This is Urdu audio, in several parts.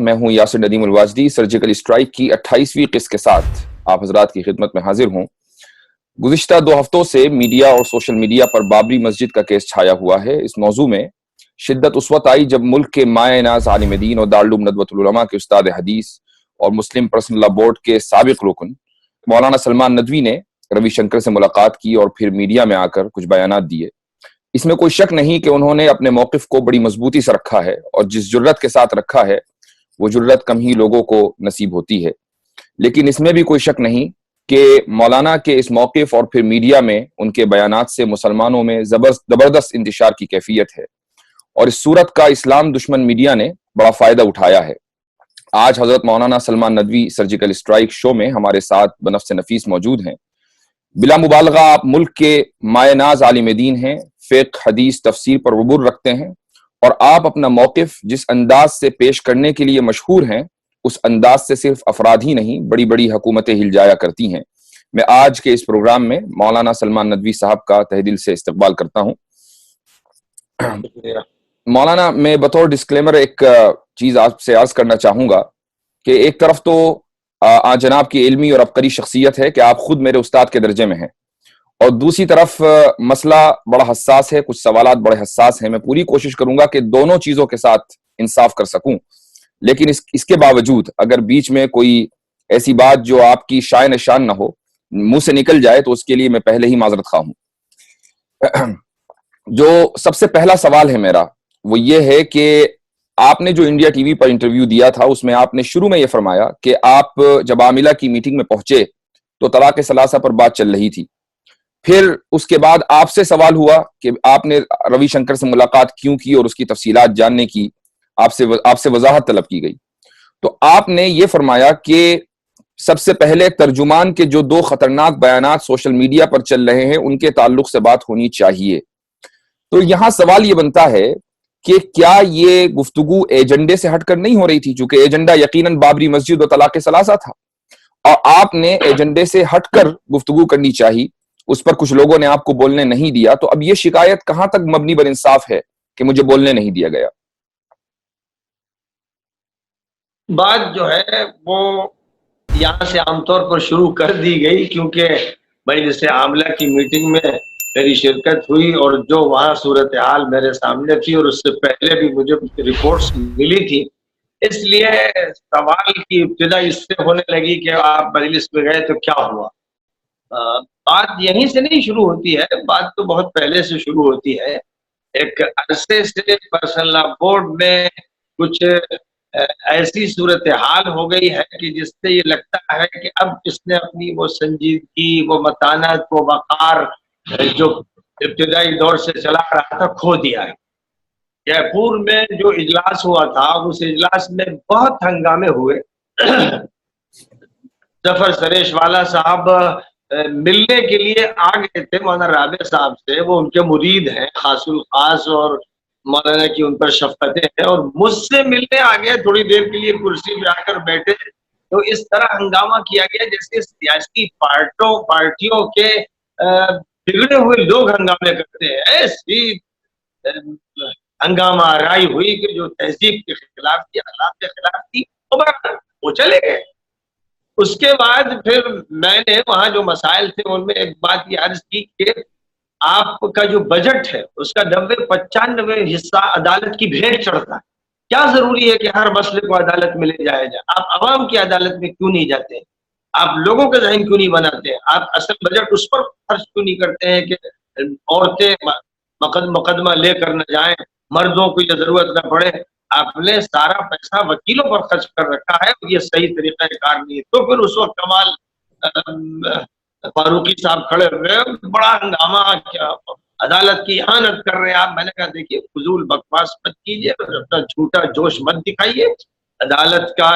میں ہوں یاسر ندیم الواجدی، سرجیکل اسٹرائک کی 28ویں قسط کے ساتھ آپ حضرات کی خدمت میں حاضر ہوں۔ گزشتہ 2 ہفتوں سے میڈیا اور سوشل میڈیا پر بابری مسجد کا کیس چھایا ہوا ہے۔ اس موضوع میں شدت اس وقت آئی جب ملک کے مایہ ناز عالم دین اور دارالعلوم ندوۃ العلماء کے استاد حدیث اور مسلم پرسنل لا بورڈ کے سابق رکن مولانا سلمان ندوی نے روی شنکر سے ملاقات کی اور پھر میڈیا میں آ کر کچھ بیانات دیے۔ اس میں کوئی شک نہیں کہ انہوں نے اپنے موقف کو بڑی مضبوطی سے رکھا ہے، اور جس جرت کے ساتھ رکھا ہے وہ جرت کم ہی لوگوں کو نصیب ہوتی ہے۔ لیکن اس میں بھی کوئی شک نہیں کہ مولانا کے اس موقف اور پھر میڈیا میں ان کے بیانات سے مسلمانوں میں زبردست انتشار کی کیفیت ہے، اور اس صورت کا اسلام دشمن میڈیا نے بڑا فائدہ اٹھایا ہے۔ آج حضرت مولانا سلمان ندوی سرجیکل اسٹرائک شو میں ہمارے ساتھ بنفس نفیس موجود ہیں۔ بلا مبالغہ آپ ملک کے مایہ ناز عالم دین ہیں، فقہ، حدیث، تفسیر پر عبور رکھتے ہیں، اور آپ اپنا موقف جس انداز سے پیش کرنے کے لیے مشہور ہیں، اس انداز سے صرف افراد ہی نہیں بڑی بڑی حکومتیں ہل جایا کرتی ہیں۔ میں آج کے اس پروگرام میں مولانا سلمان ندوی صاحب کا تہہ دل سے استقبال کرتا ہوں۔ مولانا، میں بطور ڈسکلیمر ایک چیز آپ سے عرض کرنا چاہوں گا کہ ایک طرف تو جناب کی علمی اور عبقری شخصیت ہے کہ آپ خود میرے استاد کے درجے میں ہیں، اور دوسری طرف مسئلہ بڑا حساس ہے، کچھ سوالات بڑے حساس ہیں۔ میں پوری کوشش کروں گا کہ دونوں چیزوں کے ساتھ انصاف کر سکوں، لیکن اس کے باوجود اگر بیچ میں کوئی ایسی بات جو آپ کی شائع نشان نہ ہو منہ سے نکل جائے تو اس کے لیے میں پہلے ہی معذرت خواہ ہوں۔ جو سب سے پہلا سوال ہے میرا وہ یہ ہے کہ آپ نے جو انڈیا ٹی وی پر انٹرویو دیا تھا اس میں آپ نے شروع میں یہ فرمایا کہ آپ جب عاملہ کی میٹنگ میں پہنچے تو طلاق ثلاثہ پر بات چل رہی تھی، پھر اس کے بعد آپ سے سوال ہوا کہ آپ نے روی شنکر سے ملاقات کیوں کی اور اس کی تفصیلات جاننے کی آپ سے وضاحت طلب کی گئی، تو آپ نے یہ فرمایا کہ سب سے پہلے ترجمان کے جو 2 خطرناک بیانات سوشل میڈیا پر چل رہے ہیں ان کے تعلق سے بات ہونی چاہیے۔ تو یہاں سوال یہ بنتا ہے کہ کیا یہ گفتگو ایجنڈے سے ہٹ کر نہیں ہو رہی تھی، چونکہ ایجنڈا یقیناً بابری مسجد و طلاق ثلاثہ تھا، اور آپ نے ایجنڈے سے ہٹ کر گفتگو کرنی چاہی، اس پر کچھ لوگوں نے آپ کو بولنے نہیں دیا، تو اب یہ شکایت کہاں تک مبنی بر انصاف ہے کہ مجھے بولنے نہیں دیا گیا؟ بات جو ہے وہ یہاں سے عام طور پر شروع کر دی گئی، کیونکہ مجلس عاملہ کی میٹنگ میں میری شرکت ہوئی اور جو وہاں صورتحال میرے سامنے تھی اور اس سے پہلے بھی مجھے رپورٹس ملی تھی، اس لیے سوال کی ابتدا اس سے ہونے لگی کہ آپ مجلس میں گئے تو کیا ہوا۔ بات یہیں سے نہیں شروع ہوتی ہے، بات تو بہت پہلے سے شروع ہوتی ہے۔ ایک عرصے سے پرسنل لا بورڈ میں کچھ ایسی صورتحال ہو گئی ہے کہ جس سے یہ لگتا ہے کہ اب اس نے اپنی وہ سنجیدگی، وہ متانت، وہ وقار جو ابتدائی دور سے چلا رہا تھا کھو دیا ہے۔ جے پور میں جو اجلاس ہوا تھا اس اجلاس میں بہت ہنگامے ہوئے۔ ظفر سریش والا صاحب ملنے کے لیے آ گئے تھے مولانا رابع صاحب سے، وہ ان کے مرید ہیں خاص الخاص، اور مولانا کی ان پر شفقتیں ہیں، اور مجھ سے ملنے آ گئے، تھوڑی دیر کے لیے کرسی پہ آ کر بیٹھے، تو اس طرح ہنگامہ کیا گیا جیسے سیاسی پارٹیوں کے بگڑے ہوئے لوگ ہنگامے کرتے ہیں۔ ایسی ہنگامہ آرائی ہوئی کہ جو تہذیب کے خلاف تھی، اخلاق کے خلاف تھی، وہ چلے گئے۔ اس کے بعد پھر میں نے وہاں جو مسائل تھے ان میں ایک بات یہ عرض کی کہ آپ کا جو بجٹ ہے اس کا 90-95 حصہ عدالت کی بھیٹ چڑھتا ہے۔ کیا ضروری ہے کہ ہر مسئلے کو عدالت میں لے جایا جائے؟ آپ عوام کی عدالت میں کیوں نہیں جاتے ہیں؟ آپ لوگوں کے ذہن کیوں نہیں بناتے ہیں؟ آپ اصل بجٹ اس پر خرچ کیوں نہیں کرتے ہیں کہ عورتیں مقدمہ لے کر نہ جائیں، مردوں کو یہ ضرورت نہ پڑے؟ آپ نے سارا پیسہ وکیلوں پر خرچ کر رکھا ہے، یہ صحیح طریقہ کار نہیں ہے۔ تو پھر اس وقت کمال فاروقی صاحب کھڑے ہوئے، بڑا ہنگامہ، کیا عدالت کی اہانت کر رہے ہیں آپ۔ میں نے کہا دیکھیے فضول بکواس مت کیجیے، اپنا جھوٹا جوش مت دکھائیے، عدالت کا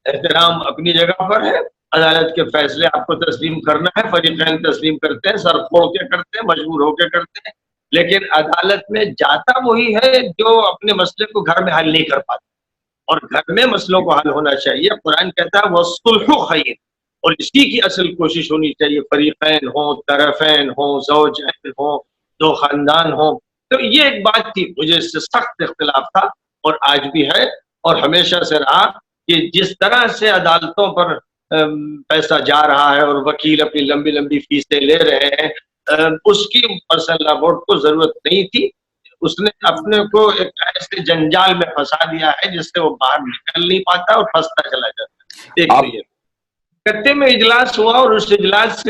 احترام اپنی جگہ پر ہے، عدالت کے فیصلے آپ کو تسلیم کرنا ہے، فریقین تسلیم کرتے ہیں، سر پھوڑ کے کرتے ہیں، مجبور ہو کے کرتے ہیں، لیکن عدالت میں جاتا وہی ہے جو اپنے مسئلے کو گھر میں حل نہیں کر پاتا، اور گھر میں مسئلوں کو حل ہونا چاہیے۔ قرآن کہتا ہے وَالصُّلْحُ خَيْرٌ، اور اسی کی اصل کوشش ہونی چاہیے، فریقین ہوں، طرفین ہوں، زوجین ہوں، دو خاندان ہوں۔ تو یہ ایک بات تھی، مجھے اس سے سخت اختلاف تھا اور آج بھی ہے اور ہمیشہ سے رہا کہ جس طرح سے عدالتوں پر پیسہ جا رہا ہے اور وکیل اپنی لمبی لمبی فیسیں لے رہے ہیں، اس کی پرسنل لا بورڈ کو ضرورت نہیں تھی. اس نے اپنے کو ایک ایسے جنجال میں پھنسا دیا ہے جس سے وہ باہر نکل نہیں پاتا اور پھنستا چلا جاتا ہے. دیکھ لیجیے کتے میں اجلاس ہوا اور اس اجلاس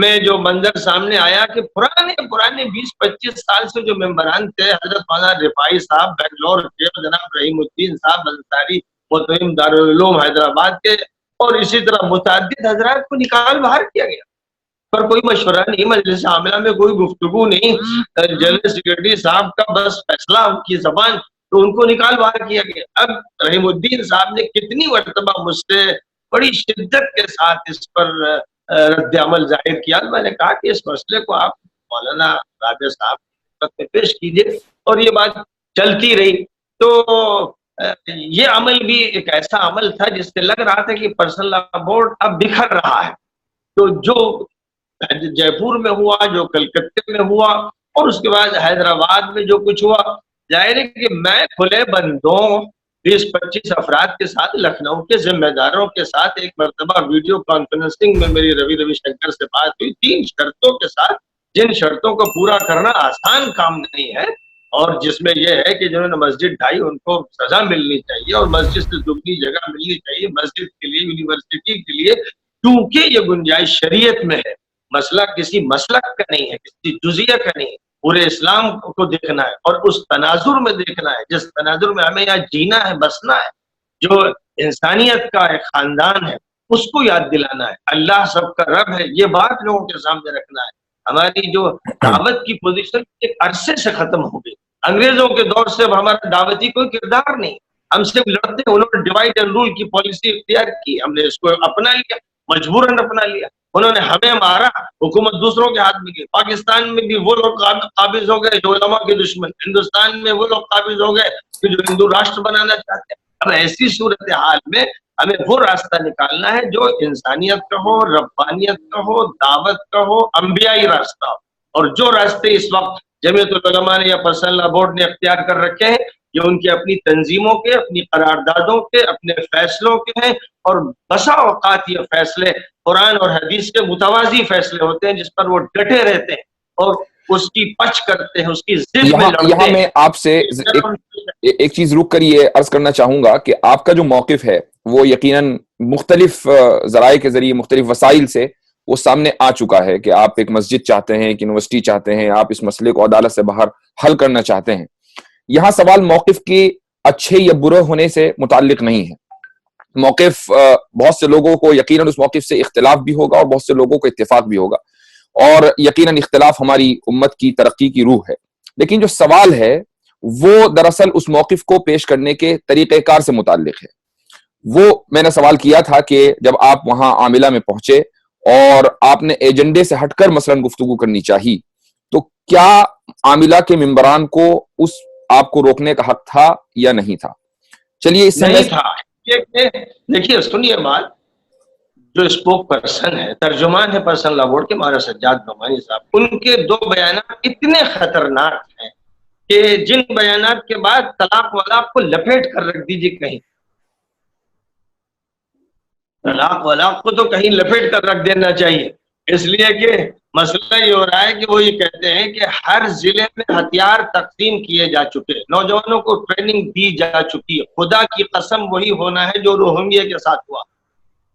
میں جو منظر سامنے آیا کہ پرانے 20-25 سال سے جو ممبران تھے، حضرت مولانا رفاعی صاحب بنگلور کے، جناب رحیم الدین صاحب انصاری متعلم دارالعلوم حیدرآباد کے، اور اسی طرح متعدد حضرات کو نکال باہر کیا گیا. پر کوئی مشورہ نہیں، مجلس عاملہ میں کوئی گفتگو نہیں، جنرل سیکرٹری صاحب کا بس فیصلہ ان کی زبان، تو ان کو نکال باہر کیا گیا. اب رحیم الدین صاحب نے کتنی مرتبہ مجھ سے بڑی شدت کے ساتھ اس پر رد عمل ظاہر کیا. میں نے کہا کہ اس مسئلے کو آپ مولانا رابع صاحب میں پیش کیجیے، اور یہ بات چلتی رہی. تو یہ عمل بھی ایک ایسا عمل تھا جس سے لگ رہا تھا کہ پرسنل لا بورڈ اب بکھر رہا ہے. تو جو جے پور میں ہوا، جو کلکتے میں ہوا، اور اس کے بعد حیدرآباد میں جو کچھ ہوا، ظاہر ہے کہ میں کھلے بندوں 20-25 افراد کے ساتھ لکھنؤ کے ذمہ داروں کے ساتھ ایک مرتبہ ویڈیو کانفرنسنگ میں میری روی شنکر سے بات ہوئی 3 شرطوں کے ساتھ، جن شرطوں کو پورا کرنا آسان کام نہیں ہے، اور جس میں یہ ہے کہ جنہوں نے مسجد ڈھائی ان کو سزا ملنی چاہیے اور مسجد سے دگنی جگہ ملنی چاہیے مسجد کے لیے، یونیورسٹی کے لیے، کیونکہ یہ گنجائش شریعت میں ہے. مسئلہ کسی مسلک کا نہیں ہے، کسی جزیہ کا نہیں ہے، پورے اسلام کو دیکھنا ہے اور اس تناظر میں دیکھنا ہے جس تناظر میں ہمیں یہاں جینا ہے، بسنا ہے، جو انسانیت کا ایک خاندان ہے، اس کو یاد دلانا ہے. اللہ سب کا رب ہے، یہ بات لوگوں کے سامنے رکھنا ہے. ہماری جو دعوت کی پوزیشن ایک عرصے سے ختم ہو گئی. انگریزوں کے دور سے ہمارا دعوتی کوئی کردار نہیں، ہم صرف لڑتے ہیں. انہوں نے ڈیوائڈ اینڈ رول کی پالیسی اختیار کی، ہم نے اس کو اپنا لیا، مجبوراً اپنا لیا. انہوں نے ہمیں مارا، حکومت دوسروں کے ہاتھ میں گئی. پاکستان میں بھی وہ لوگ قابض ہو گئے جو علماء کے دشمن، ہندوستان میں وہ لوگ قابض ہو گئے کہ جو ہندو راشٹر بنانا چاہتے ہیں. اب ایسی صورتحال میں ہمیں وہ راستہ نکالنا ہے جو انسانیت کا ہو، ربانیت کا ہو، دعوت کا ہو، انبیائی راستہ ہو. اور جو راستے اس وقت جمعیت العلماء نے یا پرسنل لا بورڈ نے اختیار کر رکھے ہیں، یہ ان کی اپنی تنظیموں کے، اپنی قراردادوں کے، اپنے فیصلوں کے ہیں، اور بسا اوقات یہ فیصلے قرآن اور حدیث کے متوازی فیصلے ہوتے ہیں جس پر وہ ڈٹے رہتے ہیں اور اس کی پچ کرتے ہیں، اس کی ضد میں لڑتے ہیں. یہاں میں آپ سے ایک چیز رک کر یہ عرض کرنا چاہوں گا کہ آپ کا جو موقف ہے وہ یقیناً مختلف ذرائع کے ذریعے، مختلف وسائل سے وہ سامنے آ چکا ہے کہ آپ ایک مسجد چاہتے ہیں، ایک یونیورسٹی چاہتے ہیں، آپ اس مسئلے کو عدالت سے باہر حل کرنا چاہتے ہیں. یہاں سوال موقف کے اچھے یا برے ہونے سے متعلق نہیں ہے. موقف بہت سے لوگوں کو یقیناً اس موقف سے اختلاف بھی ہوگا اور بہت سے لوگوں کو اتفاق بھی ہوگا، اور یقیناً اختلاف ہماری امت کی ترقی کی روح ہے. لیکن جو سوال ہے وہ دراصل اس موقف کو پیش کرنے کے طریقہ کار سے متعلق ہے. وہ میں نے سوال کیا تھا کہ جب آپ وہاں عاملہ میں پہنچے اور آپ نے ایجنڈے سے ہٹ کر مثلاً گفتگو کرنی چاہی، تو کیا عاملہ کے ممبران کو اس آپ کو روکنے کا حق تھا یا نہیں تھا؟ چلیے اس سے نہیں تھا. دیکھیے سنیے بات، جو اسپوک پرسن ہے، ترجمان ہے پرسنل لا بورڈ کے، مولانا سجاد نعمانی صاحب، ان کے 2 بیانات اتنے خطرناک ہیں کہ جن بیانات کے بعد طلاق ولاق کو لپیٹ کر رکھ دیجیے کہیں. طلاق ولاق کو تو کہیں لپیٹ کر رکھ دینا چاہیے، اس لیے کہ مسئلہ یہ ہو رہا ہے کہ وہ یہ کہتے ہیں کہ ہر ضلع میں ہتھیار تقسیم کیے جا چکے، نوجوانوں کو ٹریننگ دی جا چکی ہے. خدا کی قسم وہی ہونا ہے جو روہنگیا کے ساتھ ہوا.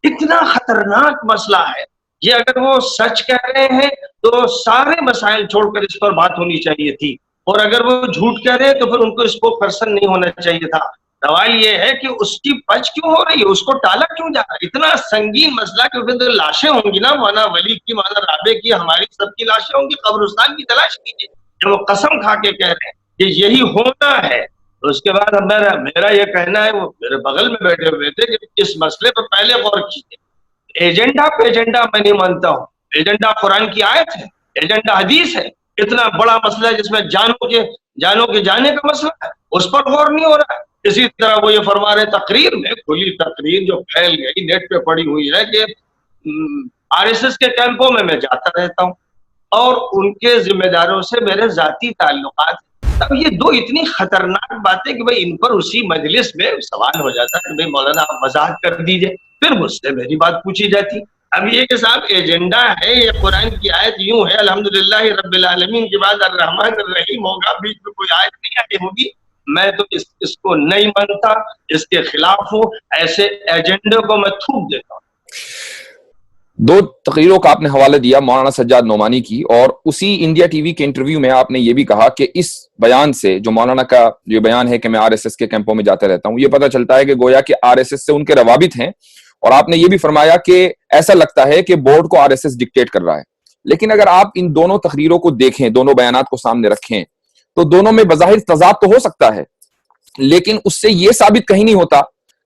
اتنا خطرناک مسئلہ ہے یہ. اگر وہ سچ کہہ رہے ہیں تو سارے مسائل چھوڑ کر اس پر بات ہونی چاہیے تھی، اور اگر وہ جھوٹ کہہ رہے ہیں تو پھر ان کو اس کو پرسن نہیں ہونا چاہیے تھا. سوال یہ ہے کہ اس کی پچ کیوں ہو رہی ہے، اس کو ٹالا کیوں جا رہا ہے؟ اتنا سنگین مسئلہ کہ پھر لاشیں ہوں گی نا، مولانا ولی کی، مولانا رابع کی، ہماری سب کی لاشیں ہوں گی. قبرستان کی تلاش کیجیے. جب وہ قسم کھا کے کہہ رہے ہیں کہ یہی ہونا ہے، تو اس کے بعد میرا یہ کہنا ہے، وہ میرے بغل میں بیٹھے ہوئے تھے، کہ اس مسئلے پر پہلے غور کیجیے. ایجنڈا پہ ایجنڈا میں نہیں مانتا ہوں. ایجنڈا قرآن کی آیت ہے، ایجنڈا حدیث ہے. اتنا بڑا مسئلہ ہے جس میں جانوں کے جانے کا مسئلہ ہے، اس پر غور نہیں ہو رہا ہے. اسی طرح وہ یہ فرما رہے تقریر میں، کھلی تقریر جو پھیل گئی، نیٹ پہ پڑی ہوئی ہے، کہ RSS کے کیمپوں میں جاتا رہتا ہوں اور ان کے ذمہ داروں سے میرے ذاتی تعلقات. اب یہ دو اتنی خطرناک باتیں کہ بھائی ان پر اسی مجلس میں سوال ہو جاتا کہ بھائی مولانا آپ وضاحت کر دیجئے، پھر مجھ سے میری بات پوچھی جاتی. اب یہ کہ صاحب ایجنڈا ہے، یہ قرآن کی آیت یوں ہے الحمدللہ رب العالمین کے بعد الرحمن الرحیم ہوگا، بیچ میں کوئی آیت نہیں آئی ہوگی، میں تو اس کو نہیں مانتا، اس کے خلاف ہوں، ایسے ایجنڈے کو میں تھوک دیتا ہوں. دو تقریروں کا آپ نے حوالہ دیا مولانا سجاد نعمانی کی، اور اسی انڈیا ٹی وی کے انٹرویو میں آپ نے یہ بھی کہا کہ اس بیان سے، جو مولانا کا جو بیان ہے کہ میں آر ایس ایس کے کیمپوں میں جاتا رہتا ہوں، یہ پتہ چلتا ہے کہ گویا کہ آر ایس ایس سے ان کے روابط ہیں. اور آپ نے یہ بھی فرمایا کہ ایسا لگتا ہے کہ بورڈ کو آر ایس ایس ڈکٹیٹ کر رہا ہے. لیکن اگر آپ ان دونوں تقریروں کو دیکھیں، دونوں بیانات کو سامنے رکھیں، تو دونوں میں بظاہر تضاد تو ہو سکتا ہے، لیکن اس سے یہ ثابت کہیں نہیں ہوتا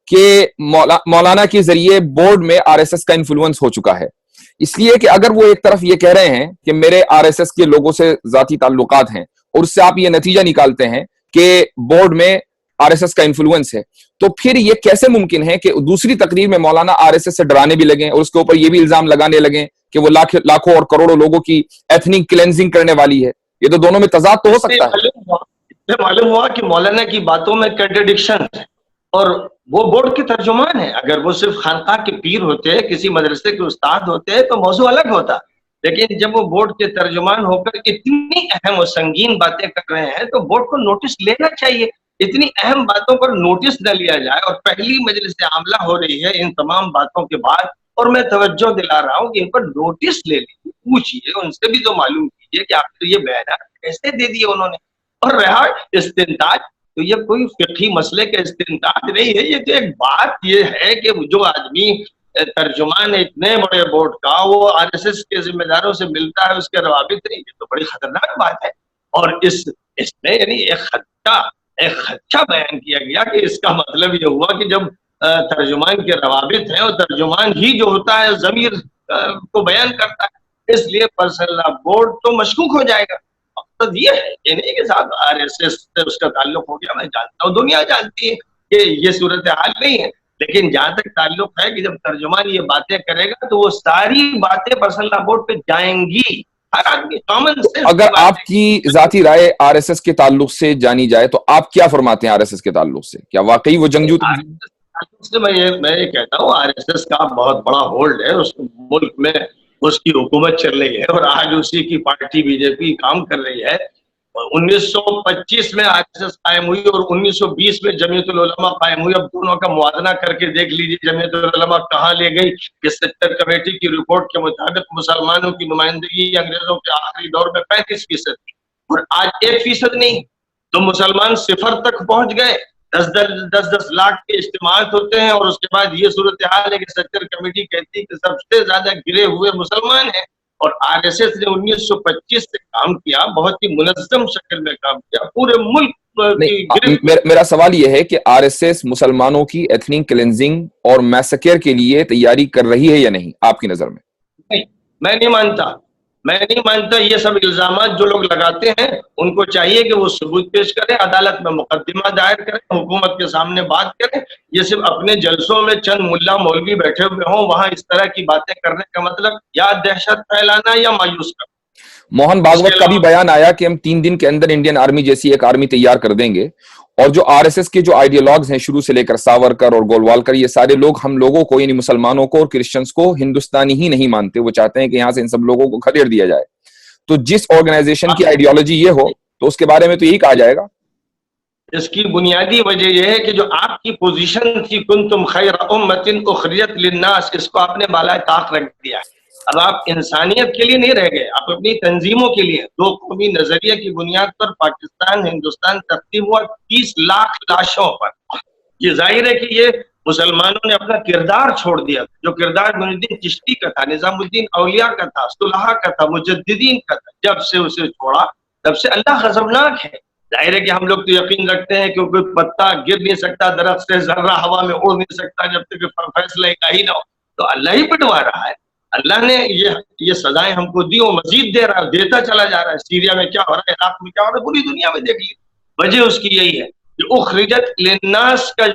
کہ مولانا کے ذریعے بورڈ میں آر ایس ایس کا انفلوئنس ہو چکا ہے. اس لیے کہ اگر وہ ایک طرف یہ کہہ رہے ہیں کہ میرے آر ایس ایس کے لوگوں سے ذاتی تعلقات ہیں، اور اس سے آپ یہ نتیجہ نکالتے ہیں کہ بورڈ میں آر ایس ایس کا انفلوئنس ہے، تو پھر یہ کیسے ممکن ہے کہ دوسری تقریر میں مولانا آر ایس ایس سے ڈرانے بھی لگیں اور اس کے اوپر یہ بھی الزام لگانے لگیں کہ وہ لاکھوں اور کروڑوں لوگوں کی ایتھنک کلینزنگ کرنے والی ہے؟ یہ تو دونوں میں تضاد تو ہو سکتا ہے. معلوم ہوا کہ مولانا کی باتوں میں کنٹرڈکشن ہے، اور وہ بورڈ کے ترجمان ہیں. اگر وہ صرف خانقاہ کے پیر ہوتے، کسی مدرسے کے استاد ہوتے تو موضوع الگ ہوتا، لیکن جب وہ بورڈ کے ترجمان ہو کر اتنی اہم و سنگین باتیں کر رہے ہیں تو بورڈ کو نوٹس لینا چاہیے. اتنی اہم باتوں پر نوٹس نہ لیا جائے، اور پہلی مجلس عاملہ ہو رہی ہے ان تمام باتوں کے بعد، اور میں توجہ دلا رہا ہوں کہ ان پر نوٹس لے لیجیے، پوچھیے ان سے بھی تو معلوم کیجیے کہ آخر یہ بیانات کیسے دے دیے انہوں نے. اور رہا استنتاج، تو یہ کوئی فقہی مسئلے کا استنتاج نہیں ہے، یہ تو ایک بات یہ ہے کہ جو آدمی ترجمان اتنے بڑے بورڈ کا وہ آر ایس ایس کے ذمہ داروں سے ملتا ہے، اس کے روابط نہیں، یہ تو بڑی خطرناک بات ہے. اور اس میں یعنی ایک خدشہ بیان کیا گیا کہ اس کا مطلب یہ ہوا کہ جب ترجمان کے روابط ہیں اور ترجمان ہی جو ہوتا ہے ضمیر کو بیان کرتا ہے، اس لیے پرسنل بورڈ تو مشکوک ہو جائے گا. مقصد یہ ہے کہ نہیں کہ صاحب آر ایس ایس سے اس کا تعلق ہو گیا، میں جانتا ہوں، دنیا جانتی ہے کہ یہ صورتحال نہیں ہے، لیکن جہاں تک تعلق ہے کہ جب ترجمان یہ باتیں کرے گا تو وہ ساری باتیں پرسنل بورڈ پہ جائیں گی. اگر آپ کی ذاتی رائے آر ایس ایس کے تعلق سے جانی جائے تو آپ کیا فرماتے ہیں آر ایس ایس کے تعلق سے؟ کیا واقعی وہ جنگجو سے میں یہ کہتا ہوں آر ایس ایس کا بہت بڑا ہولڈ ہے اس ملک میں، اس کی حکومت چل رہی ہے اور آج اسی کی پارٹی بی جے پی کام کر رہی ہے. 1925 میں آر ایس ایس قائم ہوئی اور 1920 میں جمیعت العلماء قائم ہوئی. اب دونوں کا موازنہ کر کے دیکھ لیجیے جمیعت العلماء کہاں لے گئی کہ سیکٹر کمیٹی کی رپورٹ کے مطابق مسلمانوں کی نمائندگی انگریزوں کے آخری دور میں 35% تھی اور آج 1% نہیں. تو مسلمان صفر تک پہنچ گئے. 10 لاکھ کے اجتماعات ہوتے ہیں اور اس کے بعد یہ صورتحال ہے کہ سیکٹر کمیٹی کہتی ہے کہ سب سے زیادہ گرے ہوئے مسلمان ہیں. اور آر ایس ایس نے 1925 سے کام کیا، بہت ہی منظم شکل میں کام کیا پورے ملک. میرا سوال یہ ہے کہ آر ایس ایس مسلمانوں کی ایتھنک کلینزنگ اور میسکر کے لیے تیاری کر رہی ہے یا نہیں آپ کی نظر میں؟ نہیں، میں نہیں مانتا. یہ سب الزامات جو لوگ لگاتے ہیں ان کو چاہیے کہ وہ ثبوت پیش کریں، عدالت میں مقدمہ دائر کریں، حکومت کے سامنے بات کریں. یہ صرف اپنے جلسوں میں چند ملا مولوی بیٹھے ہوئے ہوں، وہاں اس طرح کی باتیں کرنے کا مطلب یا دہشت پھیلانا یا مایوس کرنا. موہن بھاگوت کا بھی بیان آیا کہ ہم 3 دن کے اندر انڈین آرمی جیسی ایک آرمی تیار کر دیں گے، اور جو آر ایس ایس کے جو آئیڈیالوگز ہیں شروع سے لے کر ساورکر اور گولوالکر، یہ سارے لوگ ہم لوگوں کو یعنی مسلمانوں کو اور کرسچنز کو ہندوستانی ہی نہیں مانتے. وہ چاہتے ہیں کہ یہاں سے ان سب لوگوں کو کھدیڑ دیا جائے. تو جس آرگنائزیشن کی آئیڈیالوجی یہ ہو تو اس کے بارے میں تو یہی کہا جائے گا. اس کی بنیادی وجہ یہ ہے کہ جو آپ کی پوزیشن تھی کنتم خیر امۃ اخرجت للناس، اس کو آپ نے بالائے طاق رکھ دیا. اب آپ انسانیت کے لیے نہیں رہ گئے، آپ اپنی تنظیموں کے لیے. 2 قومی نظریے کی بنیاد پر پاکستان ہندوستان تقسیم ہوا 30 لاکھ لاشوں پر. یہ ظاہر ہے کہ یہ مسلمانوں نے اپنا کردار چھوڑ دیا، جو کردار معین الدین چشتی کا تھا، نظام الدین اولیاء کا تھا، صلحاء کا تھا، مجددین کا تھا. جب سے اسے چھوڑا تب سے اللہ غضبناک ہے. ظاہر ہے کہ ہم لوگ تو یقین رکھتے ہیں کہ کوئی پتا گر نہیں سکتا درخت سے، ذرہ ہوا میں اڑ نہیں سکتا جب تک فیصلہ الہی نہ ہو. تو اللہ ہی پٹوا رہا ہے. اللہ نے یہ سزائیں ہم کو دی اور مزید دے رہا ہے، دیتا چلا جا رہا ہے. سیریا میں کیا ہو رہا ہے، عراق میں کیا ہو رہا ہے، پوری دنیا میں دیکھ لی. وجہ اس کی یہی ہے کہ اخرجت للناس کا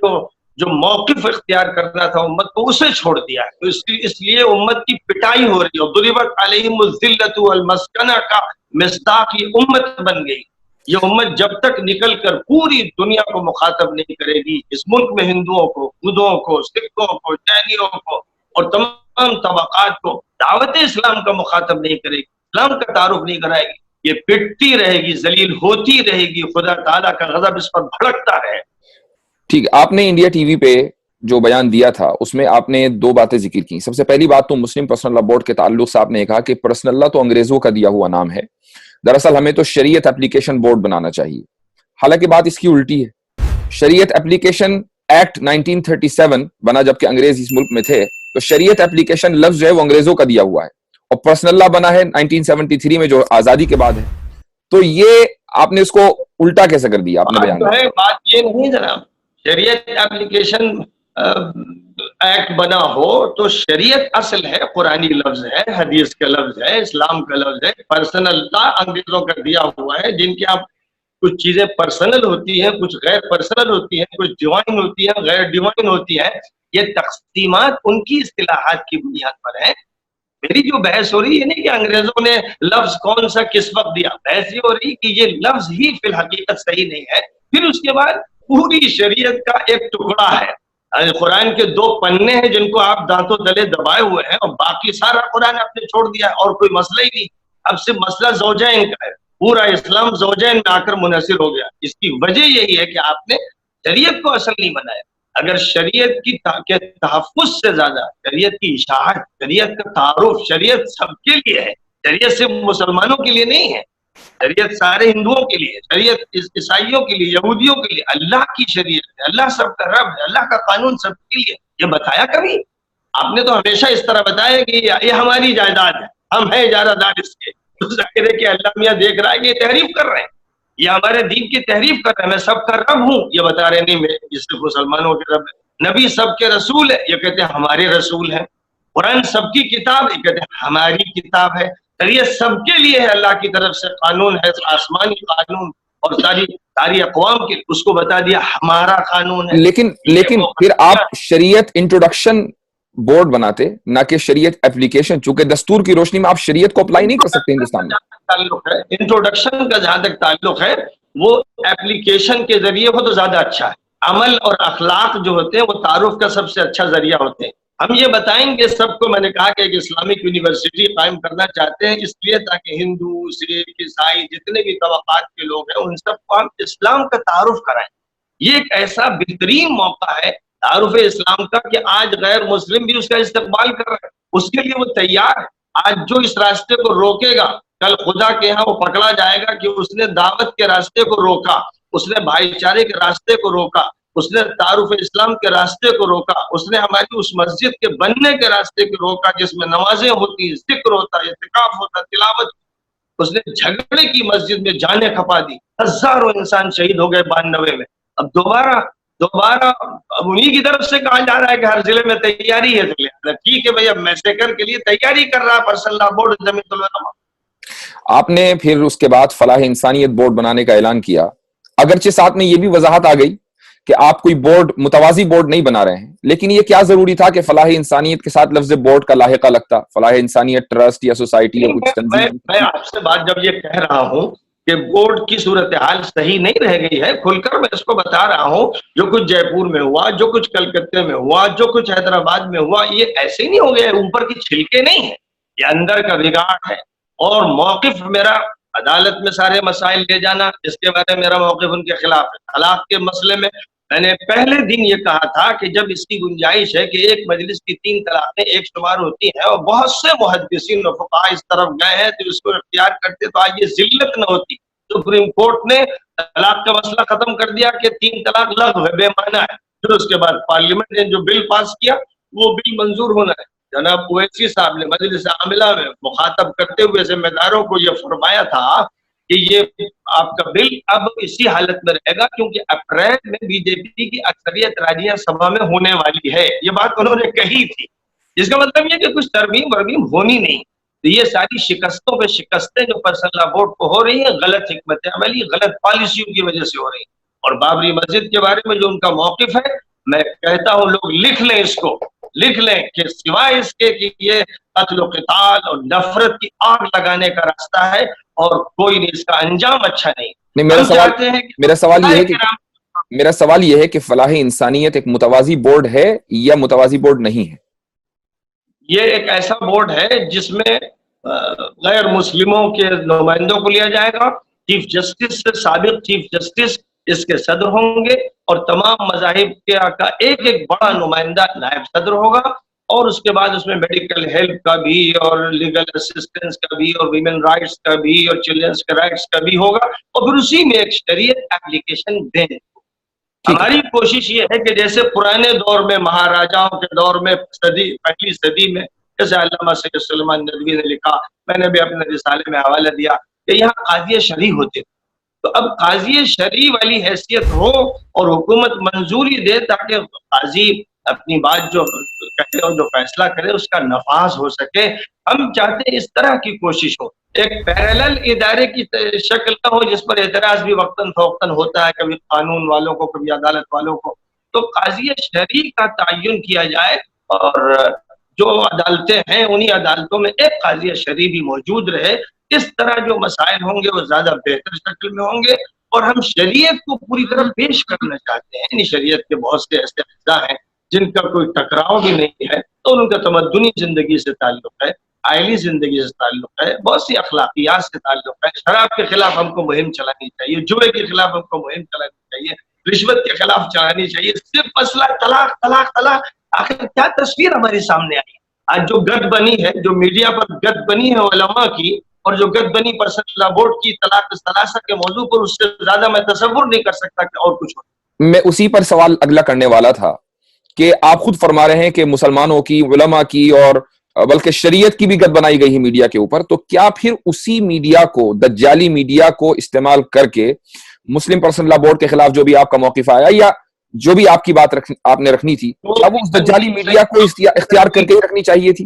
جو موقف اختیار کرنا تھا امت کو، اسے چھوڑ دیا ہے. تو اس لیے امت کی پٹائی ہو رہی ہے. ضربت علیہم الذلۃ والمسکنہ کا مصداق یہ امت بن گئی. یہ امت جب تک نکل کر پوری دنیا کو مخاطب نہیں کرے گی، اس ملک میں ہندوؤں کو، بدھوں کو، سکھوں کو، جینیوں کو اور تمام طبقات کو دعوت اسلام کا مخاطب نہیں کرے گی، اسلام کا تعارف نہیں کرائے گی، یہ پٹتی رہے گی، ذلیل ہوتی رہے گی، خدا تعالیٰ کا غضب اس پر بھڑکتا رہے۔ ٹھیک، آپ نے انڈیا ٹی وی پہ جو بیان دیا تھا اس میں آپ نے دو باتیں ذکر کی. سب سے پہلی بات تو مسلم پرسنل لا بورڈ کے تعلق سے آپ نے کہا کہ پرسنل لا تو انگریزوں کا دیا ہوا نام ہے، دراصل ہمیں تو شریعت اپلیکیشن بورڈ بنانا چاہیے. حالانکہ بات اس کی الٹی ہے. شریعت اپلیکیشن ایکٹ 1937 بنا جبکہ انگریز اس ملک میں تھے، تو شریعت اپلیکیشن لفظ جو ہے وہ انگریزوں کا دیا ہوا ہے، اور پرسنل لا بنا ہے 1973 میں جو آزادی کے بعد ہے. تو یہ آپ نے اس کو الٹا کیسے کر دیا؟ آپ نے بیان ہے بات یہ نہیں جناب، شریعت اپلیکیشن ایکٹ بنا ہو تو شریعت اصل ہے، قرآنی لفظ ہے، حدیث کا لفظ ہے، اسلام کا لفظ ہے. پرسنل لا انگریزوں کا دیا ہوا ہے، جن کے آپ کچھ چیزیں پرسنل ہوتی ہیں، کچھ غیر پرسنل ہوتی ہیں، کچھ ڈیوائن ہوتی ہیں، غیر ڈیوائن ہوتی ہیں. یہ تقسیمات ان کی اصطلاحات کی بنیاد پر ہیں. میری جو بحث ہو رہی ہے نہیں کہ انگریزوں نے لفظ کون سا کس وقت دیا، بحث یہ ہو رہی کہ یہ لفظ ہی فی الحقیقت صحیح نہیں ہے. پھر اس کے بعد پوری شریعت کا ایک ٹکڑا ہے، قرآن کے 2 پنے ہیں جن کو آپ دانتوں تلے دبائے ہوئے ہیں، اور باقی سارا قرآن آپ نے چھوڑ دیا ہے، اور کوئی مسئلہ ہی نہیں. اب صرف مسئلہ زوجین کا ہے، پورا اسلام زوجین میں آ کر منحصر ہو گیا. اس کی وجہ یہی ہے کہ آپ نے شریعت کو اصل نہیں بنایا. اگر شریعت کی تحفظ سے زیادہ شریعت کی اشاعت، شریعت کا تعارف، شریعت سب کے لیے ہے، شریعت صرف مسلمانوں کے لیے نہیں ہے، شریعت سارے ہندوؤں کے لیے، شریعت عیسائیوں کے لیے، یہودیوں کے لیے. اللہ کی شریعت ہے، اللہ سب کا رب ہے، اللہ کا قانون سب کے لیے. یہ بتایا کبھی آپ نے؟ تو ہمیشہ اس طرح بتایا کہ یہ ہماری جائیداد ہے، ہم ہیں اجارہ دار اس کے. تو ظاہر ہے کہ اللہ میاں دیکھ رہا ہے کہ یہ تحریف کر رہے ہیں، یہ ہمارے دین کی تحریف کر رہے ہیں. میں سب کا رب ہوں، یہ بتا رہے نہیں میں اس سے مسلمانوں کے رب ہے. نبی سب کے رسول ہے، یہ کہتے ہیں ہمارے رسول ہیں. قرآن سب کی کتاب، یہ کہتے ہیں ہماری کتاب ہے. شریعت سب کے لیے ہے، اللہ کی طرف سے قانون ہے، آسمانی قانون، اور ساری اقوام کے، اس کو بتا دیا ہمارا قانون ہے. لیکن پھر آپ شریعت انٹروڈکشن بورڈ بناتے نہ کہ شریعت اپلیکیشن، چونکہ دستور کی روشنی میں آپ شریعت کو اپلائی نہیں کر سکتے ہندوستان میں. تعلق ہے انٹروڈکشن کا، جہاں تک تعلق ہے وہ اپلیکیشن کے ذریعے ہو تو زیادہ اچھا ہے. عمل اور اخلاق جو ہوتے ہیں وہ تعارف کا سب سے اچھا ذریعہ ہوتے ہیں. ہم یہ بتائیں گے سب کو، میں نے کہا کہ ایک اسلامک یونیورسٹی قائم کرنا چاہتے ہیں، اس لیے تاکہ ہندو، سکھ، عیسائی جتنے بھی طبقات کے لوگ ہیں ان سب کو ہم اسلام کا تعارف کرائیں. یہ ایک ایسا بہترین موقع ہے تعارف اسلام کا کہ آج غیر مسلم بھی اس کا استقبال کر رہے ہیں، اس کے لیے وہ تیار ہے. آج جو اس راستے کو روکے گا، کل خدا کے ہاں وہ پکڑا جائے گا کہ اس نے دعوت کے راستے کو روکا، اس نے بھائی چارے کے راستے کو روکا، اس نے تعارف اسلام کے راستے کو روکا، اس نے ہماری اس مسجد کے بننے کے راستے کو روکا جس میں نمازیں ہوتی، ذکر ہوتا، اعتکاف ہوتا، تلاوت. اس نے جھگڑے کی مسجد میں جانیں کھپا دی، ہزاروں انسان شہید ہو گئے 92 میں. اب دوبارہ اب انہی کی طرف سے کہا جا رہا ہے کہ ہر ضلع میں تیاری ہے. ٹھیک ہے بھائی، اب میسیکر کے لیے تیاری کر رہا ہے پرسنل لا بورڈ جمیعت العلماء. آپ نے پھر اس کے بعد فلاح انسانیت بورڈ بنانے کا اعلان کیا، اگرچہ ساتھ میں یہ بھی وضاحت آ گئی کہ آپ کوئی بورڈ، متوازی بورڈ نہیں بنا رہے ہیں. لیکن یہ کیا ضروری تھا کہ فلاح انسانیت کے ساتھ لفظ بورڈ کا لاحقہ لگتا؟ فلاح انسانیت ٹرسٹ یا سوسائٹی یا کچھ تنظیم. میں آپ سے بات جب یہ کہہ رہا ہوں کہ بورڈ کی صورتحال صحیح نہیں رہ گئی ہے، کھل کر میں اس کو بتا رہا ہوں. جو کچھ جے پور میں ہوا، جو کچھ کلکتے میں ہوا، جو کچھ حیدرآباد میں ہوا، یہ ایسے ہی نہیں ہو گیا، اوپر کی چھلکے نہیں ہیں، یہ اندر کا بگاڑ ہے. اور موقف میرا عدالت میں سارے مسائل لے جانا، اس کے بارے میں میرا موقف ان کے خلاف ہے. طلاق کے مسئلے میں میں نے پہلے دن یہ کہا تھا کہ جب اس کی گنجائش ہے کہ ایک مجلس کی 3 طلاقیں ایک شمار ہوتی ہیں، اور بہت سے محدثین و فقہاء اس طرف گئے ہیں تو اس کو اختیار کرتے تو آج یہ ذلت نہ ہوتی. سپریم کورٹ نے طلاق کا مسئلہ ختم کر دیا کہ 3 طلاق لغو ہے، بے معنی ہے. پھر اس کے بعد پارلیمنٹ نے جو بل پاس کیا وہ بل منظور ہونا ہے. جناب اویسی صاحب نے مجلس عاملہ میں مخاطب کرتے ہوئے ذمہ داروں کو یہ فرمایا تھا کہ یہ آپ کا بل اب اسی حالت میں رہے گا کیونکہ اپریل میں بی جے پی کی اکثریت راجیہ سبھا میں ہونے والی ہے. یہ بات انہوں نے کہی تھی، جس کا مطلب یہ کہ کچھ ترمیم ورمیم ہونی نہیں. تو یہ ساری شکستوں پہ شکستیں جو پرسنل لا بورڈ کو ہو رہی ہیں، غلط حکمت عملی، غلط پالیسیوں کی وجہ سے ہو رہی ہیں. اور بابری مسجد کے بارے میں جو ان کا موقف ہے، میں کہتا ہوں لوگ لکھ لیں، اس کو لکھ لیں کہ سوائے اس کے کہ یہ قتل و قتال اور نفرت کی آگ لگانے کا راستہ ہے اور کوئی نہیں، اس کا انجام اچھا نہیں. نہیں، ہم چاہتے ہیں کہ میرا سوال یہ ہے کہ فلاح انسانیت ایک متوازی بورڈ ہے یا متوازی بورڈ نہیں ہے؟ یہ ایک ایسا بورڈ ہے جس میں غیر مسلموں کے نمائندوں کو لیا جائے گا، چیف جسٹس سے سابق چیف جسٹس اس کے صدر ہوں گے، اور تمام مذاہب کا ایک ایک بڑا نمائندہ نائب صدر ہوگا، اور اس کے بعد اس میں میڈیکل ہیلپ کا بھی اور لیگل اسسٹنس کا بھی اور ویمن رائٹس کا بھی اور چلڈرنس کے رائٹس کا بھی ہوگا، اور پھر اسی میں ایک شریعت اپلیکیشن دیں۔ ہماری کوشش یہ ہے کہ جیسے پرانے دور میں مہاراجاؤں کے دور میں پہلی صدی میں جیسے علامہ سید سلیمان ندوی نے لکھا، میں نے بھی اپنے رسالے میں حوالہ دیا کہ یہاں قاضی شرعی ہوتے تھے، تو اب قاضی شرعی والی حیثیت ہو اور حکومت منظوری دے تاکہ قاضی اپنی بات جو کہے اور جو فیصلہ کرے اس کا نفاذ ہو سکے۔ ہم چاہتے ہیں اس طرح کی کوشش ہو، ایک پیرالل ادارے کی شکل نہ ہو جس پر اعتراض بھی وقتاً فوقتاً ہوتا ہے، کبھی قانون والوں کو کبھی عدالت والوں کو، تو قاضی شرعی کا تعین کیا جائے، اور جو عدالتیں ہیں انہی عدالتوں میں ایک قاضی شرعی بھی موجود رہے۔ اس طرح جو مسائل ہوں گے وہ زیادہ بہتر شکل میں ہوں گے، اور ہم شریعت کو پوری طرح پیش کرنا چاہتے ہیں۔ یعنی شریعت کے بہت سے ایسے اجزاء ہیں جن کا کوئی ٹکراؤ بھی نہیں ہے، تو ان کا تمدنی زندگی سے تعلق ہے، آئلی زندگی سے تعلق ہے، بہت سی اخلاقیات سے تعلق ہے۔ شراب کے خلاف ہم کو مہم چلانی چاہیے، جوئے کے خلاف ہم کو مہم چلانی چاہیے، رشوت کے خلاف چلانی چاہیے، صرف مسئلہ طلاق طلاق طلاق۔ آخر کیا تصویر ہمارے سامنے آئی؟ آج جو گد بنی ہے، جو میڈیا پر گد بنی ہے علماء کی، اور جو گد بنی پرسنل لا بورڈ کی طلاق ثلاثہ کے موضوع پر، اس سے زیادہ میں تصور نہیں کر سکتا کہ اور کچھ ہو۔ میں اسی پر سوال اگلا کرنے والا تھا کہ آپ خود فرما رہے ہیں کہ مسلمانوں کی، علماء کی اور بلکہ شریعت کی بھی گد بنائی گئی ہے میڈیا کے اوپر، تو کیا پھر اسی میڈیا کو، دجالی میڈیا کو استعمال کر کے مسلم پرسنل لا بورڈ کے خلاف جو بھی آپ کا موقف آیا یا جو بھی آپ کی بات آپ نے رکھنی تھی، کیا وہ اس دجالی میڈیا کو اختیار کر کے رکھنی چاہیے تھی؟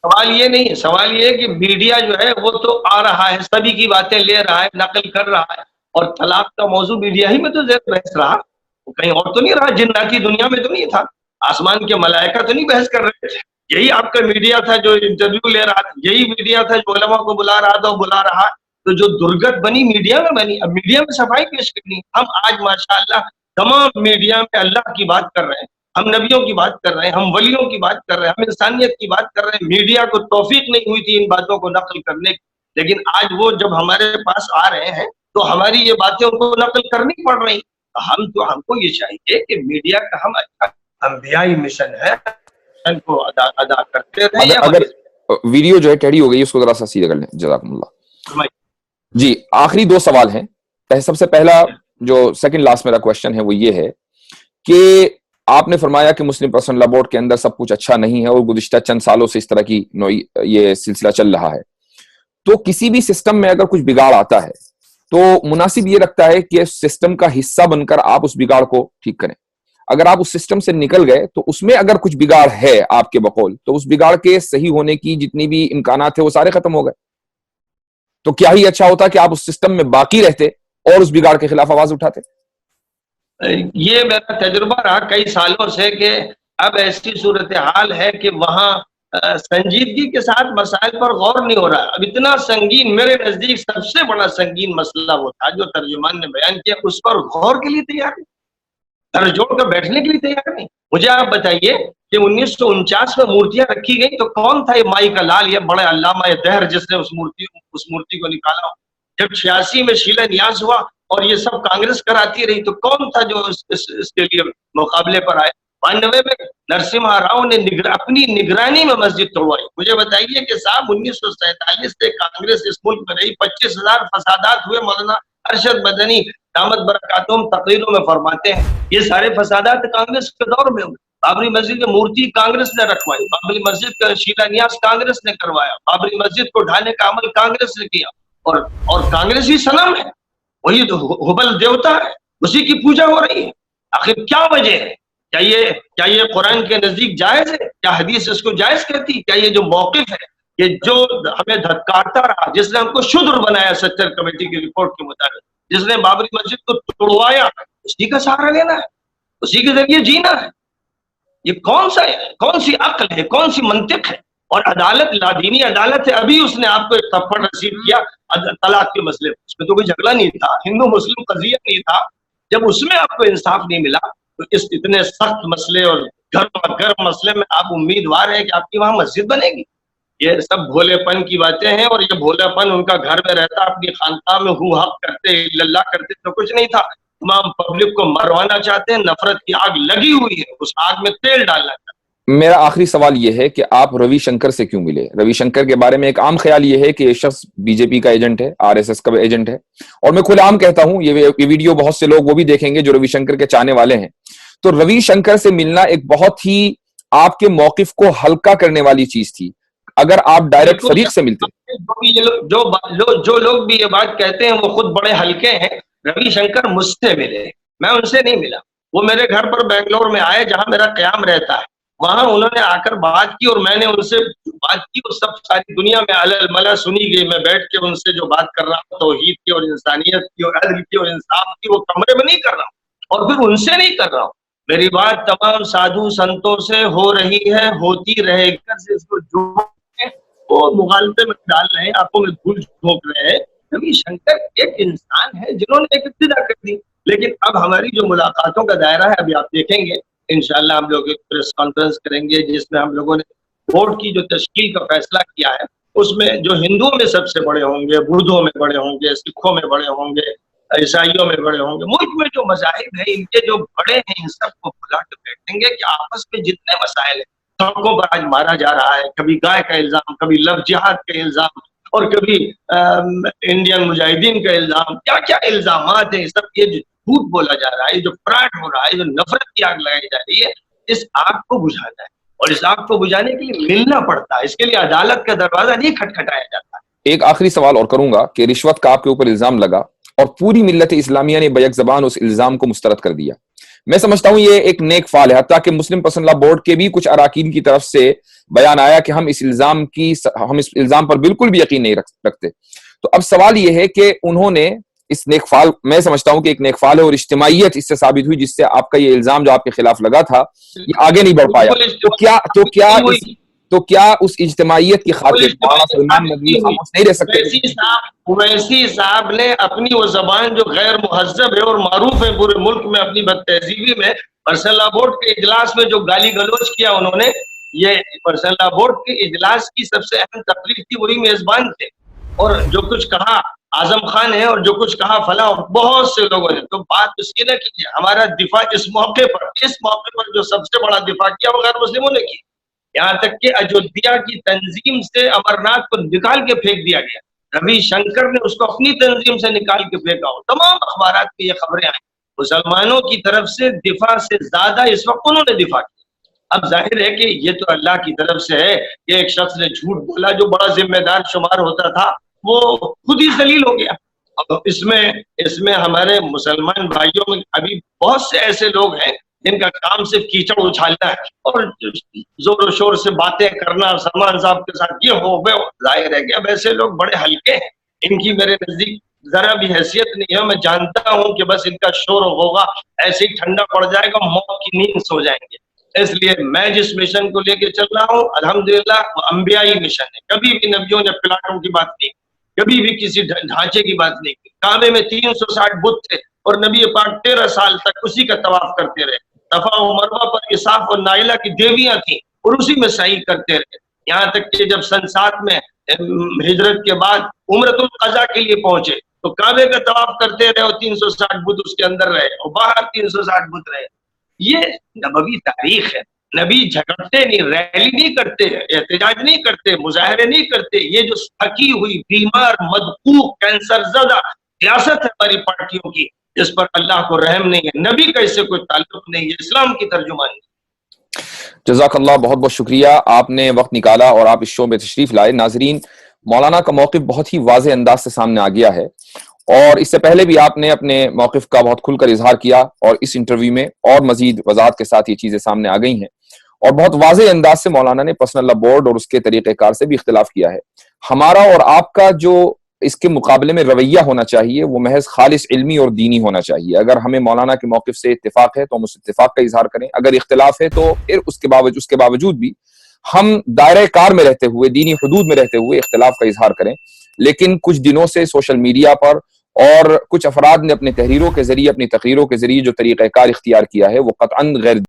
سوال یہ نہیں ہے، سوال یہ ہے کہ میڈیا جو ہے وہ تو آ رہا ہے، سبھی کی باتیں لے رہا ہے، نقل کر رہا ہے، اور طلاق کا موضوع میڈیا ہی میں تو زیر بحث رہا، کہیں اور تو نہیں رہا، جناتی دنیا میں تو نہیں تھا، آسمان کے ملائکہ تو نہیں بحث کر رہے تھے۔ یہی آپ کا میڈیا تھا جو انٹرویو لے رہا تھا، یہی میڈیا تھا جو علماء کو بلا رہا تھا، بلا رہا۔ تو جو درگت بنی میڈیا میں بنی، اب میڈیا میں صفائی پیش کرنی۔ ہم آج ماشاءاللہ تمام میڈیا میں اللہ کی بات کر رہے ہیں، ہم نبیوں کی بات کر رہے ہیں، ہم ولیوں کی بات کر رہے ہیں، ہم انسانیت کی بات کر رہے ہیں۔ میڈیا کو توفیق نہیں ہوئی تھی ان باتوں کو نقل کرنے کی، لیکن آج وہ جب ہمارے پاس آ رہے ہیں تو ہماری یہ باتیں ان کو نقل کرنی پڑ رہی۔ ہم کو یہ چاہیے کہ میڈیا کا ہم اچھا انبیائی مشن ہے کو ادا کرتے رہے۔ اگر ویڈیو جو ہے ٹیڑھی ہو گئی، اس کو ذرا سا سیدھا کر لیں، جزاکم اللہ۔ جی، آخری دو سوال ہیں۔ سب سے پہلا جو سیکنڈ لاسٹ میرا کوشچن ہے وہ یہ ہے کہ آپ نے فرمایا کہ مسلم پرسنل لا بورڈ کے اندر سب کچھ اچھا نہیں ہے، اور گزشتہ چند سالوں سے اس طرح کی یہ سلسلہ چل رہا ہے، تو کسی بھی سسٹم میں اگر کچھ بگاڑ آتا ہے تو مناسب یہ رکھتا ہے کہ سسٹم کا حصہ بن کر آپ اس بگاڑ کو ٹھیک کریں۔ اگر آپ اس سسٹم سے نکل گئے تو اس میں اگر کچھ بگاڑ ہے آپ کے بقول، تو اس بگاڑ کے صحیح ہونے کی جتنی بھی امکانات تھے وہ سارے ختم ہو گئے۔ تو کیا ہی اچھا ہوتا کہ آپ اس سسٹم میں باقی رہتے اور اس بگاڑ کے خلاف آواز اٹھاتے۔ یہ میرا تجربہ رہا کئی سالوں سے کہ اب ایسی صورتحال ہے کہ وہاں سنجیدگی کے ساتھ مسائل پر غور نہیں ہو رہا۔ اب اتنا سنگین، میرے نزدیک سب سے بڑا سنگین مسئلہ وہ تھا جو ترجمان نے بیان کیا، اس پر غور کے لیے تیار نہیں، سر جوڑ کر بیٹھنے کے لیے تیار نہیں۔ مجھے آپ بتائیے کہ 1949 میں مورتیاں رکھی گئی تو کون تھا یہ مائی کا لال، یہ بڑے علامہ دہر جس نے اس مورتی کو نکالا؟ جب 86 میں شیلا نیاز ہوا اور یہ سب کانگریس کراتی رہی تو کون تھا جو اس کے لیے مقابلے پر آئے؟ 92 میں نرسمہا راؤ نے اپنی نگرانی میں مسجد توڑوائی۔ مجھے بتائیے کہ صاحب 1947 سے کانگریس اس ملک میں رہی، 25,000 فسادات ہوئے، مولانا ارشد مدنی دامت برکاتہم تقریروں میں فرماتے ہیں یہ سارے فسادات کانگریس کے دور میں ہوئے۔ بابری مسجد کی مورتی کانگریس نے رکھوائی، بابری مسجد کا شیلا نیاز کانگریس نے کروایا، بابری مسجد کو ڈھانے کا عمل کانگریس نے کیا، اور کانگریس ہی صنم ہے، وہی تو ہبل دیوتا ہے، اسی کی پوجا ہو رہی ہے۔ آخر کیا وجہ ہے؟ کیا یہ قرآن کے نزدیک جائز ہے؟ کیا حدیث اس کو جائز کہتی؟ کیا یہ جو موقف ہے، یہ جو ہمیں دھتکارتا رہا، جس نے ہم کو شودر بنایا سچر کمیٹی کی رپورٹ کے مطابق، جس نے بابری مسجد کو توڑوایا، اسی کا سہارا لینا ہے، اسی کے ذریعے جینا ہے؟ یہ کون سی عقل ہے، کون سی منطق ہے اور عدالت لادینی عدالت ہے، ابھی اس نے آپ کو ایک تھپڑ رسید کیا طلاق کے مسئلے میں، اس میں تو کوئی جھگڑا نہیں تھا، ہندو مسلم قضیہ نہیں تھا. جب اس میں آپ کو انصاف نہیں ملا تو اس اتنے سخت مسئلے اور گرم مسئلے میں آپ امیدوار ہیں کہ آپ کی وہاں مسجد بنے گی؟ یہ سب بھولے پن کی باتیں ہیں، اور یہ بھولا پن ان کا گھر میں رہتا، اپنی خانقاہ میں ہو حق کرتے اللہ کرتے تو کچھ نہیں تھا. تمام پبلک کو مروانا چاہتے ہیں، نفرت کی آگ لگی ہوئی ہے، اس آگ میں تیل ڈالنا چاہتے ہیں. میرا آخری سوال یہ ہے کہ آپ روی شنکر سے کیوں ملے؟ روی شنکر کے بارے میں ایک عام خیال یہ ہے کہ یہ شخص بی جے پی کا ایجنٹ ہے، آر ایس ایس کا ایجنٹ ہے، اور میں کھلے عام کہتا ہوں، یہ ویڈیو بہت سے لوگ وہ بھی دیکھیں گے جو روی شنکر کے چاہنے والے ہیں. تو روی شنکر سے ملنا ایک بہت ہی آپ کے موقف کو ہلکا کرنے والی چیز تھی. اگر آپ ڈائریکٹ فریق سے ملتے. جو لوگ بھی یہ بات کہتے ہیں وہ خود بڑے ہلکے ہیں. روی شنکر مجھ سے ملے، میں ان سے نہیں ملا. وہ میرے گھر پر بنگلور میں آئے جہاں میرا قیام رہتا ہے، وہاں انہوں نے آ کر بات کی اور میں نے ان سے بات کی. وہ سب ساری دنیا میں الملا سنی گئی. میں بیٹھ کے ان سے جو بات کر رہا ہوں توحید کی اور انسانیت کی اور عدل کی اور انصاف کی، وہ کمرے میں نہیں کر رہا ہوں اور پھر ان سے نہیں کر رہا ہوں. میری بات تمام سادھو سنتوں سے ہو رہی ہے، ہوتی رہے گی. اس کو جو وہ مغالطے میں ڈال رہے ہیں، آنکھوں میں دھول جھونک رہے ہیں. روی شنکر ایک انسان ہے جنہوں نے ایک ابتدا کر دی. لیکن اب ہماری جو ملاقاتوں کا دائرہ ہے، ابھی آپ دیکھیں گے انشاءاللہ ہم لوگ ایک پریس کانفرنس کریں گے جس میں ہم لوگوں نے بورڈ کی جو تشکیل کا فیصلہ کیا ہے، اس میں جو ہندوؤں میں سب سے بڑے ہوں گے، بدھوں میں بڑے ہوں گے، سکھوں میں بڑے ہوں گے، عیسائیوں میں بڑے ہوں گے، ملک میں جو مذاہب ہیں ان کے جو بڑے ہیں ان سب کو بلا کے بیٹھیں گے کہ آپس میں جتنے مسائل ہیں، سڑکوں پر آج مارا جا رہا ہے، کبھی گائے کا الزام، کبھی لو جہاد کا الزام، اور کبھی انڈین مجاہدین کا الزام، کیا کیا الزامات ہیں سب. یہ جو جھوٹ بولا جا رہا ہے، جو فراڈ ہو رہا ہے، جو نفرت کی آگ لگائی جا رہی ہے، اس آگ کو بجھانا ہے. اور اس آگ کو بجھانے کے لیے ملنا پڑتا ہے. اس کے لیے عدالت کا دروازہ نہیں کھٹکھٹایا جاتا. ایک آخری سوال اور کروں گا کہ رشوت کا آپ کے اوپر الزام لگا اور پوری ملت اسلامیہ نے بیک زبان اس الزام کو مسترد کر دیا. میں سمجھتا ہوں یہ ایک نیک فعل ہے. حتیٰ کہ مسلم پسند لا بورڈ کے بھی کچھ اراکین کی طرف سے بیان آیا کہ ہم اس الزام پر بالکل بھی یقین نہیں رکھتے. تو اب سوال یہ ہے کہ انہوں نے اس نیک فعل، میں سمجھتا ہوں کہ ایک نیک فعل ہے اور اجتماعیت اس سے ثابت ہوئی، جس سے آپ کا یہ الزام جو آپ کے خلاف لگا تھا یہ آگے نہیں بڑھ پایا. تو کیا اس اجتماعیت کی خاطر سلمان ندوی خاموش نہیں رہ سکتے؟ اویسی صاحب نے اپنی وہ زبان جو غیر مہذب ہے اور معروف ہے پورے ملک میں اپنی بد تہذیبی میں، پرسنل لا بورڈ کے اجلاس میں جو گالی گلوچ کیا انہوں نے، یہ پرسنل لا بورڈ کے اجلاس کی سب سے اہم تقریب تھی، وہی میزبان تھے. اور جو کچھ کہا اعظم خان ہے اور جو کچھ کہا فلاں بہت سے لوگوں نے. تو بات اس کی نہ کیجیے. ہمارا دفاع اس موقع پر جو سب سے بڑا دفاع کیا وہ غیر مسلموں نے کیا. یہاں تک کہ اجودھیا کی تنظیم سے امرناتھ کو نکال کے پھینک دیا گیا. روی شنکر نے اس کو اپنی تنظیم سے نکال کے پھینکا. تمام اخبارات میں یہ خبریں آئیں. مسلمانوں کی طرف سے دفاع سے زیادہ اس وقت انہوں نے دفاع کیا. اب ظاہر ہے کہ یہ تو اللہ کی طرف سے ہے کہ ایک شخص نے جھوٹ بولا جو بڑا ذمہ دار شمار ہوتا تھا، وہ خود ہی ذلیل ہو گیا. اب اس میں ہمارے مسلمان بھائیوں میں ابھی بہت سے ایسے لوگ ہیں جن کا کام صرف کیچڑ اچھالنا ہے اور زور و شور سے باتیں کرنا سلمان صاحب کے ساتھ. یہ ہو گئے. ظاہر ہے کہ اب ایسے لوگ بڑے ہلکے ہیں، ان کی میرے نزدیک ذرا بھی حیثیت نہیں ہے. میں جانتا ہوں کہ بس ان کا شور ہوگا ایسے ہی ٹھنڈا پڑ جائے گا، موت کی نیند سو جائیں گے. اس لیے میں جس مشن کو لے کے چل رہا ہوں الحمدللہ وہ انبیائی مشن ہے. کبھی بھی نبیوں نے پلاٹوں کی بات نہیں، کبھی بھی کسی ڈھانچے کی بات نہیں کی. کعبے میں 360 بت تھے اور نبی پاک 13 سال تک اسی کا طواف کرتے رہے. صفا و مروہ پر اساف اور نائلہ کی دیویاں تھیں اور اسی میں سعی کرتے رہے. یہاں تک کہ جب سن 7 میں ہجرت کے بعد عمرۃ القضاء کے لیے پہنچے تو کعبے کا طواف کرتے رہے اور 360 بت اس کے اندر رہے اور باہر 360 بت رہے. یہ نبوی تاریخ ہے. نبی جھگڑتے نہیں، ریلی نہیں کرتے، احتجاج نہیں کرتے، مظاہرے نہیں کرتے. یہ جو تھکی ہوئی بیمار مدقوق کینسر زدہ ریاست ہے ہماری پارٹیوں کی، اس پر اللہ کو رحم نہیں ہے. نبی کا اس سے کوئی تعلق نہیں ہے، اسلام کی ترجمانی. جزاک اللہ، بہت بہت شکریہ. آپ نے وقت نکالا اور آپ اس شو میں تشریف لائے. ناظرین، مولانا کا موقف بہت ہی واضح انداز سے سامنے آ گیا ہے اور اس سے پہلے بھی آپ نے اپنے موقف کا بہت کھل کر اظہار کیا اور اس انٹرویو میں اور مزید وضاحت کے ساتھ یہ چیزیں سامنے آ گئی ہیں اور بہت واضح انداز سے مولانا نے پرسنل لا بورڈ اور اس کے طریقہ کار سے بھی اختلاف کیا ہے. ہمارا اور آپ کا جو اس کے مقابلے میں رویہ ہونا چاہیے وہ محض خالص علمی اور دینی ہونا چاہیے. اگر ہمیں مولانا کے موقف سے اتفاق ہے تو ہم اس اتفاق کا اظہار کریں، اگر اختلاف ہے تو پھر اس کے باوجود بھی ہم دائرہ کار میں رہتے ہوئے، دینی حدود میں رہتے ہوئے اختلاف کا اظہار کریں، لیکن کچھ دنوں سے سوشل میڈیا پر اور کچھ افراد نے اپنے تحریروں کے ذریعے، اپنی تقریروں کے ذریعے جو طریقہ کار اختیار کیا ہے وہ قطعاً غیر